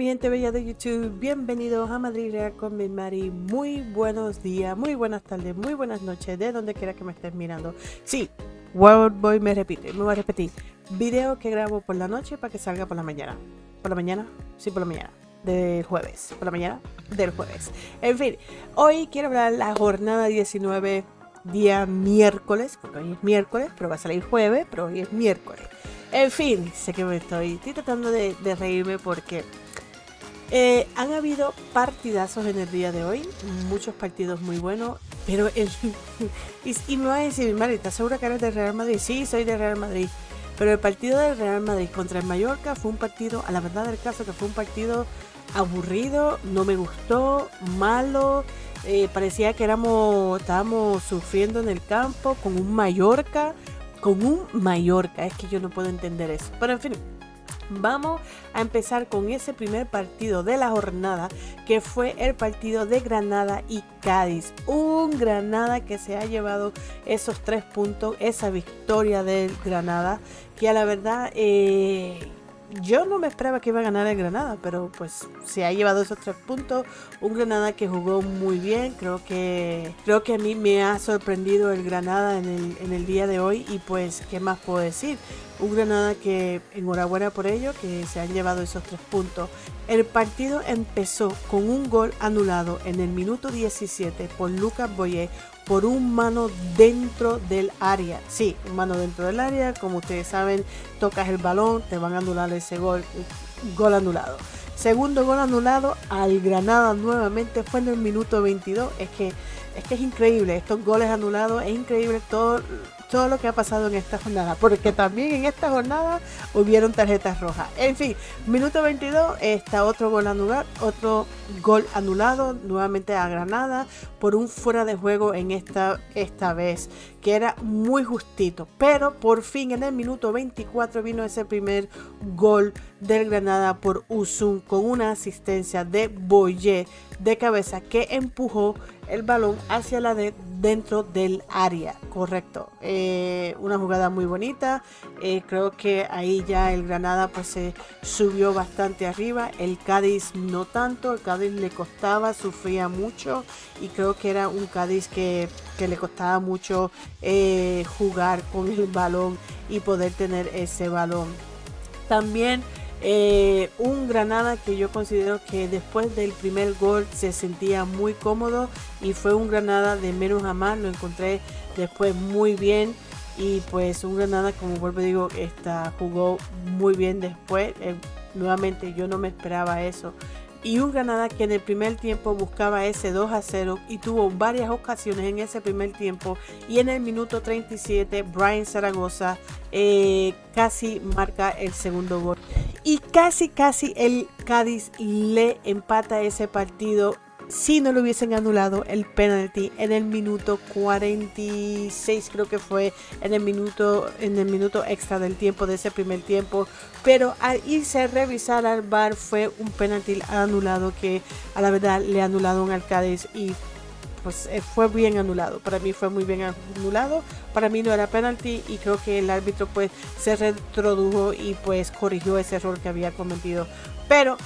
gente bella de YouTube, bienvenidos a Madrid Real con mi Mari. Muy buenos días, muy buenas tardes, muy buenas noches, de donde quiera que me estés mirando. Sí, World me voy a repetir. Video que grabo por la noche para que salga por la mañana. ¿Por la mañana? Sí, por la mañana. Del jueves. Por la mañana del jueves. En fin, hoy quiero hablar de la jornada 19, día miércoles, porque hoy es miércoles, pero va a salir jueves, pero hoy es miércoles. En fin, sé que estoy tratando de reírme porque han habido partidazos en el día de hoy, muchos partidos muy buenos, pero y me va a decir, Mari, ¿estás segura que eres de Real Madrid? Sí, soy de Real Madrid, pero el partido del Real Madrid contra el Mallorca fue un partido, a la verdad del caso, que fue un partido aburrido, no me gustó, malo, parecía que estábamos sufriendo en el campo con un Mallorca, es que yo no puedo entender eso, pero en fin. Vamos a empezar con ese primer partido de la jornada, que fue el partido de Granada y Cádiz. Un Granada que se ha llevado esos 3 puntos, esa victoria del Granada, que a la verdad yo no me esperaba que iba a ganar el Granada, pero pues se ha llevado esos 3 puntos. Un Granada que jugó muy bien, creo que a mí me ha sorprendido el Granada en el día de hoy, y pues qué más puedo decir. Un Granada que enhorabuena por ello, que se han llevado esos 3 puntos. El partido empezó con un gol anulado en el minuto 17 por Lucas Boyé por un mano dentro del área. Sí, un mano dentro del área, como ustedes saben, tocas el balón, te van a anular ese gol anulado. Segundo gol anulado al Granada nuevamente, fue en el minuto 22. Es que es increíble, estos goles anulados, es increíble todo lo que ha pasado en esta jornada, porque también en esta jornada hubieron tarjetas rojas. En fin, minuto 22 está otro gol anulado nuevamente a Granada por un fuera de juego en esta vez, que era muy justito, pero por fin en el minuto 24 vino ese primer gol del Granada por Uzun, con una asistencia de Boyé de cabeza que empujó el balón hacia dentro del área, correcto. Una jugada muy bonita. Creo que ahí ya el Granada pues se subió bastante arriba, el Cádiz no tanto. El Cádiz le costaba, sufría mucho, y creo que era un Cádiz que le costaba mucho jugar con el balón y poder tener ese balón. También un Granada que yo considero que después del primer gol se sentía muy cómodo, y fue un Granada de menos a más. Lo encontré después muy bien, y pues un Granada, como vuelvo a digo, jugó muy bien después. Nuevamente yo no me esperaba eso, y un Granada que en el primer tiempo buscaba ese 2-0 y tuvo varias ocasiones en ese primer tiempo, y en el minuto 37 Brian Zaragoza casi marca el segundo gol, y casi el Cádiz le empata ese partido si no lo hubiesen anulado el penalti en el minuto 46, creo que fue en el minuto extra del tiempo de ese primer tiempo. Pero al irse a revisar al VAR fue un penalti anulado, que a la verdad le anularon al Cádiz, y pues fue bien anulado. Para mí fue muy bien anulado. Para mí no era penalti, y creo que el árbitro pues se retrodujo y pues corrigió ese error que había cometido. Pero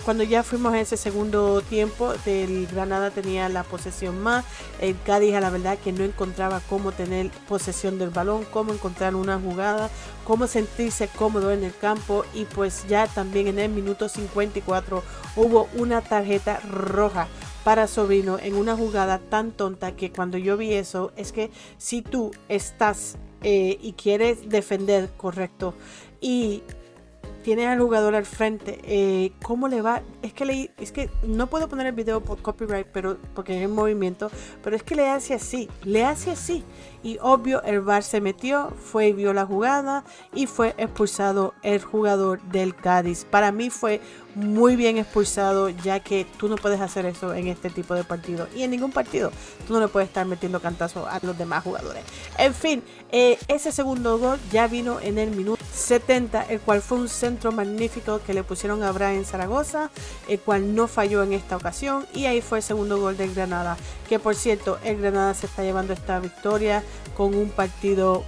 cuando ya fuimos a ese segundo tiempo, el Granada tenía la posesión más. El Cádiz, a la verdad, que no encontraba cómo tener posesión del balón, cómo encontrar una jugada, cómo sentirse cómodo en el campo. Y pues ya también en el minuto 54 hubo una tarjeta roja para Sobrino en una jugada tan tonta, que cuando yo vi eso, es que si tú estás y quieres defender, correcto, y tienes al jugador al frente, ¿cómo le va? Es que no puedo poner el video por copyright, pero porque es en movimiento, pero es que le hace así, y obvio el VAR se metió, fue y vio la jugada, y fue expulsado el jugador del Cádiz. Para mí fue muy bien expulsado, ya que tú no puedes hacer eso en este tipo de partido, y en ningún partido tú no le puedes estar metiendo cantazos a los demás jugadores. En fin, ese segundo gol ya vino en el minuto 70, el cual fue un centro magnífico que le pusieron a Brian Zaragoza, el cual no falló en esta ocasión, y ahí fue el segundo gol del Granada, que por cierto el Granada se está llevando esta victoria con un partido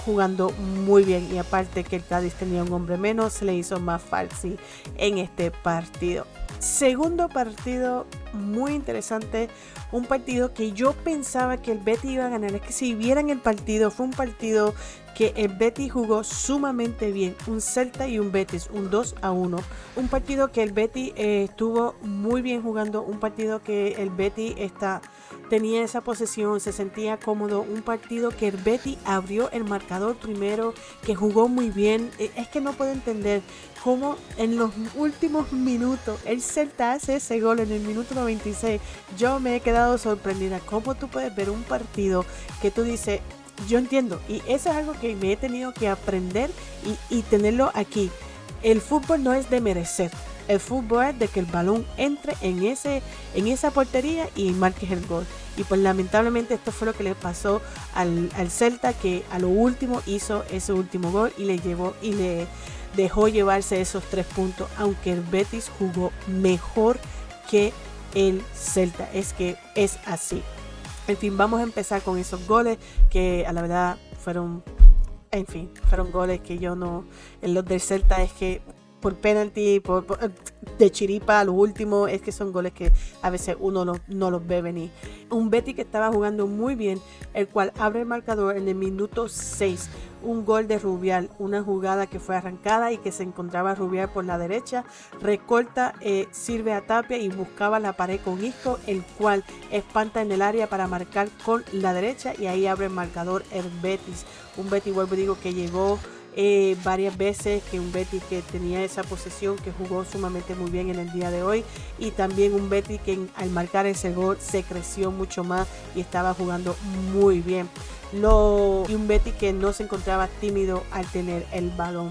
jugando muy bien, y aparte que el Cádiz tenía un hombre menos, se le hizo más fácil en este partido. Segundo partido muy interesante, un partido que yo pensaba que el Betis iba a ganar. Es que si vieran el partido, fue un partido que el Betis jugó sumamente bien, un Celta y un Betis, un 2-1, un partido que el Betis estuvo muy bien jugando, un partido que el Betis tenía esa posesión, se sentía cómodo, un partido que el Betis abrió el marcador primero, que jugó muy bien. Es que no puedo entender cómo en los últimos minutos el Celta hace ese gol en el minuto 96. Yo me he quedado sorprendida. ¿Cómo tú puedes ver un partido que tú dices, yo entiendo? Y eso es algo que me he tenido que aprender y tenerlo aquí. El fútbol no es de merecer. El fútbol es de que el balón entre en esa portería y marques el gol. Y pues lamentablemente esto fue lo que le pasó al Celta, que a lo último hizo ese último gol y le dejó llevarse esos 3 puntos, aunque el Betis jugó mejor que el Celta. Es que es así. En fin, vamos a empezar con esos goles que a la verdad fueron goles que yo no... En los del Celta es que por penalti, de chiripa a lo último, es que son goles que a veces uno no los ve venir. Un Betis que estaba jugando muy bien, el cual abre el marcador en el minuto 6. Un gol de Rubial, una jugada que fue arrancada y que se encontraba Rubial por la derecha, recorta, sirve a Tapia y buscaba la pared con Isco, el cual espanta en el área para marcar con la derecha, y ahí abre el marcador el Betis. Un Betis, vuelvo y digo, que llegó varias veces, que un Betis que tenía esa posesión, que jugó sumamente muy bien en el día de hoy, y también un Betis que al marcar ese gol se creció mucho más y estaba jugando muy bien. Y un Betis que no se encontraba tímido al tener el balón,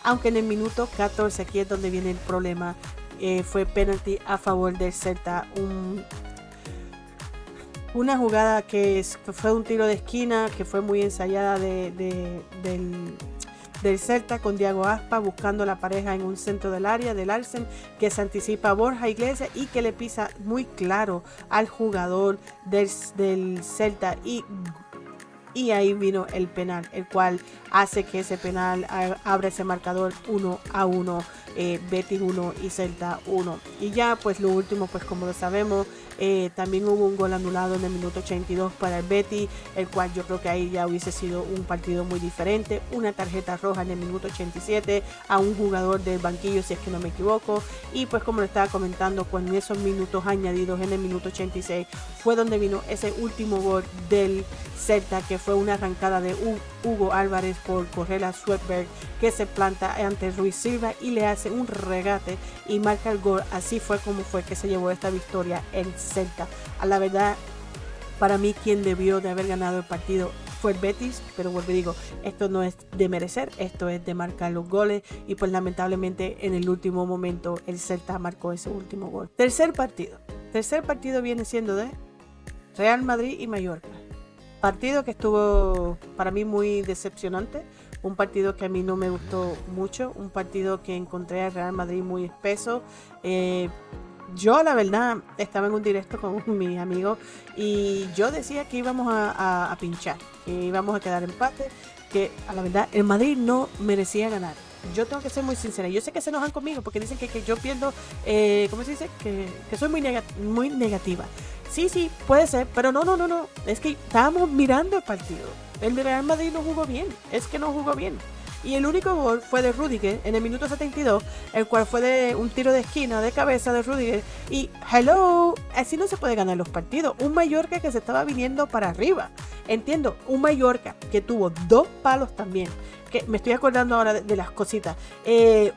aunque en el minuto 14, aquí es donde viene el problema, fue penalti a favor del Celta. Una jugada que fue un tiro de esquina que fue muy ensayada del Celta, con Diago Aspa buscando la pareja en un centro del área del Arsen, que se anticipa a Borja Iglesias y que le pisa muy claro al jugador del Celta, y ahí vino el penal, el cual hace que ese penal abra ese marcador 1-1, Betis 1 y Celta 1. Y ya pues lo último, pues como lo sabemos, también hubo un gol anulado en el minuto 82 para el Betis, el cual yo creo que ahí ya hubiese sido un partido muy diferente. Una tarjeta roja en el minuto 87 a un jugador del banquillo, si es que no me equivoco, y pues como lo estaba comentando, con esos minutos añadidos en el minuto 86 fue donde vino ese último gol del Celta, que fue una arrancada de Hugo Álvarez por correr a Sweatberg, que se planta ante Ruiz Silva y le hace un regate y marca el gol. Así fue como fue que se llevó esta victoria el Celta. A la verdad, para mí quien debió de haber ganado el partido fue el Betis, pero vuelvo y digo, esto no es de merecer, esto es de marcar los goles, y pues lamentablemente en el último momento el Celta marcó ese último gol. Tercer partido viene siendo de Real Madrid y Mallorca. Partido que estuvo para mí muy decepcionante, un partido que a mí no me gustó mucho, un partido que encontré al Real Madrid muy espeso. Yo la verdad estaba en un directo con mis amigos y yo decía que íbamos a pinchar, que íbamos a quedar empate, que a la verdad el Madrid no merecía ganar. Yo tengo que ser muy sincera. Yo sé que se enojan conmigo porque dicen que yo pierdo, ¿cómo se dice? Que soy muy negativa. Sí, puede ser, pero no. Es que estábamos mirando el partido. El Real Madrid no jugó bien. Es que no jugó bien. Y el único gol fue de Rüdiger en el minuto 72, el cual fue de un tiro de esquina de cabeza de Rüdiger. Y así no se puede ganar los partidos. Un Mallorca que se estaba viniendo para arriba. Entiendo, un Mallorca que tuvo 2 palos también. Que me estoy acordando ahora de las cositas.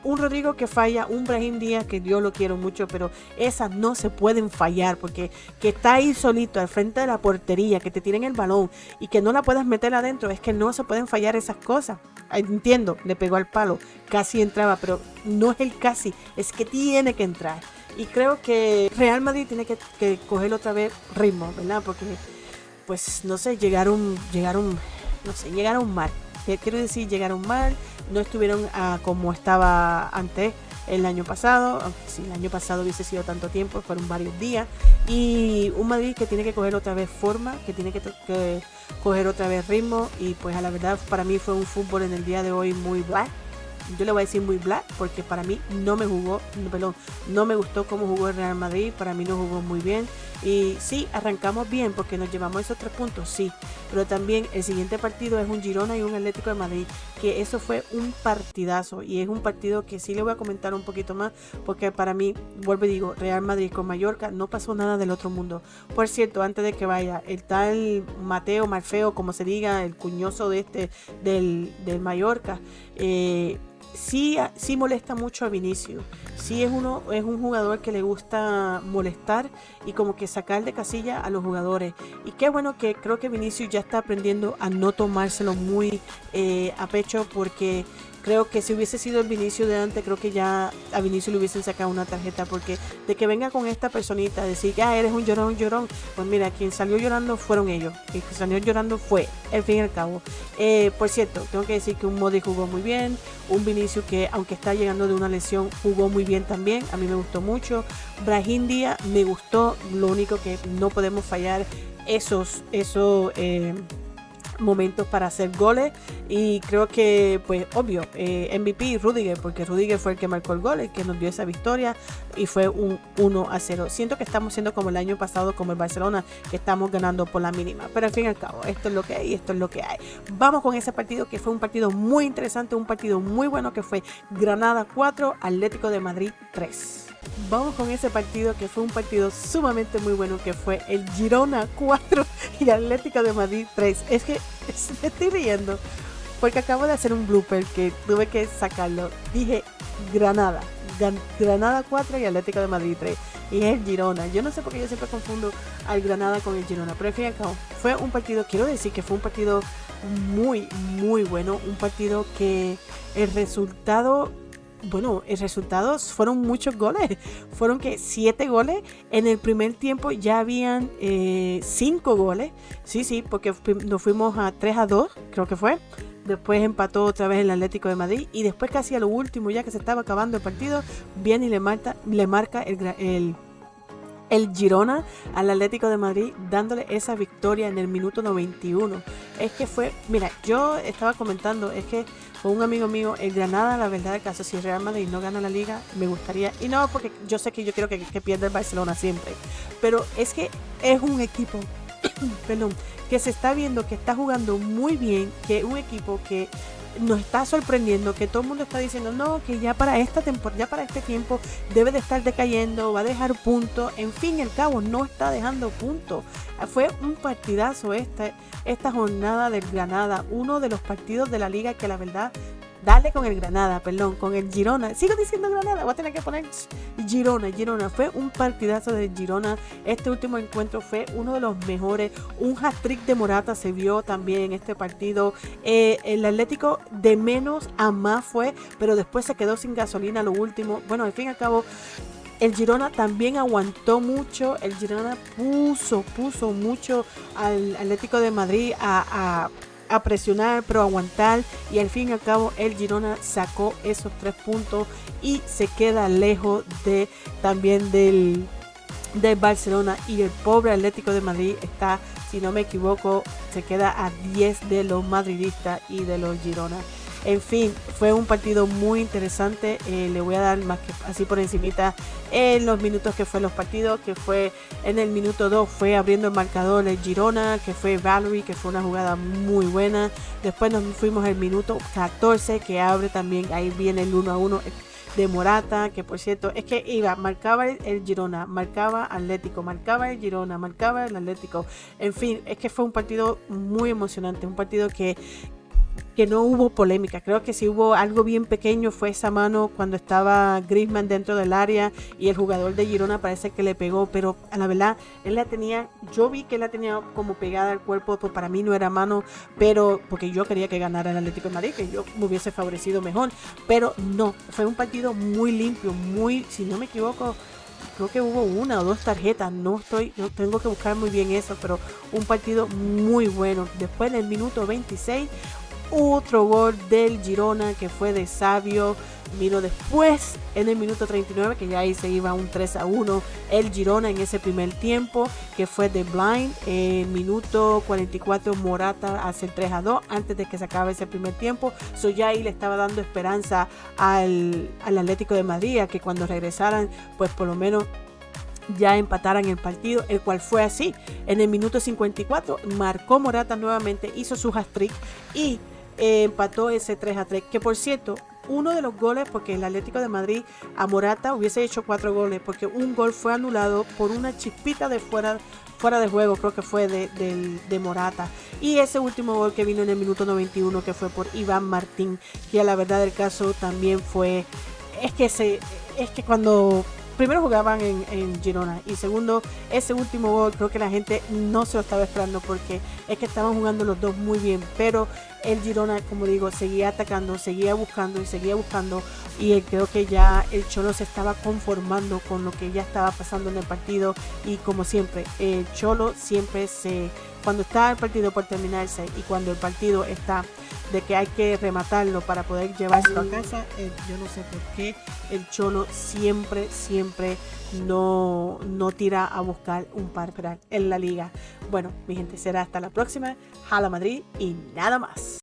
Un Rodrigo que falla, un Brahim Díaz que yo lo quiero mucho, pero esas no se pueden fallar porque que está ahí solito al frente de la portería, que te tiren el balón y que no la puedas meter adentro, es que no se pueden fallar esas cosas. Entiendo, le pegó al palo, casi entraba, pero no es el casi, es que tiene que entrar. Y creo que Real Madrid tiene que coger otra vez ritmo, ¿verdad? Porque, pues, no sé, llegaron mal. Quiero decir, llegaron mal, no estuvieron como estaba antes. el año pasado, aunque si el año pasado hubiese sido tanto tiempo, fueron varios días, y un Madrid que tiene que coger otra vez forma, que tiene que coger otra vez ritmo, y pues a la verdad para mí fue un fútbol en el día de hoy muy black. Yo le voy a decir muy black porque para mí no me gustó cómo jugó el Real Madrid, para mí no jugó muy bien. Y sí, arrancamos bien porque nos llevamos esos 3 puntos, sí, pero también el siguiente partido es un Girona y un Atlético de Madrid, que eso fue un partidazo, y es un partido que sí le voy a comentar un poquito más, porque para mí, vuelvo y digo, Real Madrid con Mallorca no pasó nada del otro mundo. Por cierto, antes de que vaya, el tal Mateo Marfeo, como se diga, el cuñoso de del Mallorca, sí molesta mucho a Vinicius. Sí es un jugador que le gusta molestar y como que sacar de casilla a los jugadores. Y qué bueno que creo que Vinicius ya está aprendiendo a no tomárselo muy a pecho, porque creo que si hubiese sido el Vinicius de antes, creo que ya a Vinicius le hubiesen sacado una tarjeta, porque de que venga con esta personita a decir que eres un llorón, pues mira, quien salió llorando fueron ellos, quien salió llorando fue, al fin y al cabo. Por cierto, tengo que decir que un Modric jugó muy bien, un Vinicius que aunque está llegando de una lesión jugó muy bien también, a mí me gustó mucho. Brahim Díaz me gustó, lo único que no podemos fallar esos momentos para hacer goles, y creo que pues obvio MVP Rudiger, porque Rudiger fue el que marcó el gol, el que nos dio esa victoria, y fue un 1-0. Siento que estamos siendo como el año pasado, como el Barcelona, que estamos ganando por la mínima, pero al fin y al cabo esto es lo que hay y esto es lo que hay. Vamos con ese partido, que fue un partido muy interesante, un partido muy bueno, que fue Granada 4, Atlético de Madrid 3. Vamos con ese partido, que fue un partido sumamente muy bueno, que fue el Girona 4 y Atlético de Madrid 3. Es que me estoy riendo porque acabo de hacer un blooper que tuve que sacarlo. Dije Granada 4 y Atlético de Madrid 3, y es el Girona. Yo no sé por qué yo siempre confundo al Granada con el Girona, pero al fin y al cabo fue un partido, quiero decir que fue un partido muy muy bueno, un partido que el resultado fueron muchos goles. Fueron que 7 goles. En el primer tiempo ya habían 5 goles. Sí, porque nos fuimos a 3-2, creo que fue. Después empató otra vez el Atlético de Madrid. Y después, casi a lo último, ya que se estaba acabando el partido, viene y le marca el Girona al Atlético de Madrid, dándole esa victoria en el minuto 91. Es que fue, mira, yo estaba comentando, es que con un amigo mío, el Granada, la verdad del caso, si el Real Madrid no gana la liga, me gustaría, y no porque yo sé que yo quiero que pierda el Barcelona siempre, pero es que es un equipo perdón, que se está viendo que está jugando muy bien, que es un equipo que nos está sorprendiendo, que todo el mundo está diciendo no, que ya para esta temporada, ya para este tiempo debe de estar decayendo, va a dejar puntos, en fin y al cabo no está dejando puntos. Fue un partidazo esta jornada del Granada, uno de los partidos de la liga que la verdad, con el Girona, sigo diciendo Granada, voy a tener que poner Girona, fue un partidazo del Girona. Este último encuentro fue uno de los mejores, un hat-trick de Morata se vio también en este partido. El Atlético de menos a más fue, pero después se quedó sin gasolina lo último. Bueno, al fin y al cabo el Girona también aguantó mucho, el Girona puso mucho al Atlético de Madrid a presionar, pero aguantar, y al fin y al cabo el Girona sacó esos 3 puntos y se queda lejos también del Barcelona, y el pobre Atlético de Madrid está, si no me equivoco, se queda a 10 de los madridistas y de los Girona. En fin, fue un partido muy interesante. Le voy a dar más que así por encimita en los minutos que fue los partidos, que fue en el minuto 2 fue abriendo el marcador el Girona, que fue Valery, que fue una jugada muy buena. Después nos fuimos al minuto 14, que abre también, ahí viene el 1-1 de Morata, que por cierto es que marcaba el Girona, marcaba Atlético, marcaba el Girona, marcaba el Atlético. En fin, es que fue un partido muy emocionante, un partido que no hubo polémica. Creo que si hubo algo bien pequeño fue esa mano cuando estaba Griezmann dentro del área y el jugador de Girona parece que le pegó, pero a la verdad yo vi que él la tenía como pegada al cuerpo, pues para mí no era mano, pero porque yo quería que ganara el Atlético de Madrid, que yo me hubiese favorecido mejor, pero no, fue un partido muy limpio, si no me equivoco, creo que hubo 1 o 2 tarjetas, no tengo que buscar muy bien eso, pero un partido muy bueno. Después del minuto 26, otro gol del Girona, que fue de Savio, Vino después, en el minuto 39, que ya ahí se iba un 3-1 el Girona en ese primer tiempo, que fue de Blind. Minuto 44 Morata hace el 3-2 antes de que se acabe ese primer tiempo. So ya ahí le estaba dando esperanza al Atlético de Madrid, a que cuando regresaran, pues por lo menos ya empataran el partido, el cual fue así. En el minuto 54 marcó Morata nuevamente, hizo su hat-trick y empató ese 3-3, que por cierto, uno de los goles, porque el Atlético de Madrid a Morata hubiese hecho 4 goles, porque un gol fue anulado por una chispita de fuera de juego, creo que fue de Morata, y ese último gol que vino en el minuto 91, que fue por Iván Martín, que a la verdad del caso también fue, es que cuando primero jugaban en Girona y segundo, ese último gol creo que la gente no se lo estaba esperando, porque es que estaban jugando los dos muy bien, pero el Girona, como digo, seguía atacando, seguía buscando y creo que ya el Cholo se estaba conformando con lo que ya estaba pasando en el partido. Y como siempre, el Cholo siempre cuando está el partido por terminarse y cuando el partido está de que hay que rematarlo para poder llevárselo a casa, yo no sé por qué el Cholo siempre no tira a buscar un par en la liga. Bueno, mi gente, será hasta la próxima. Hala Madrid y nada más.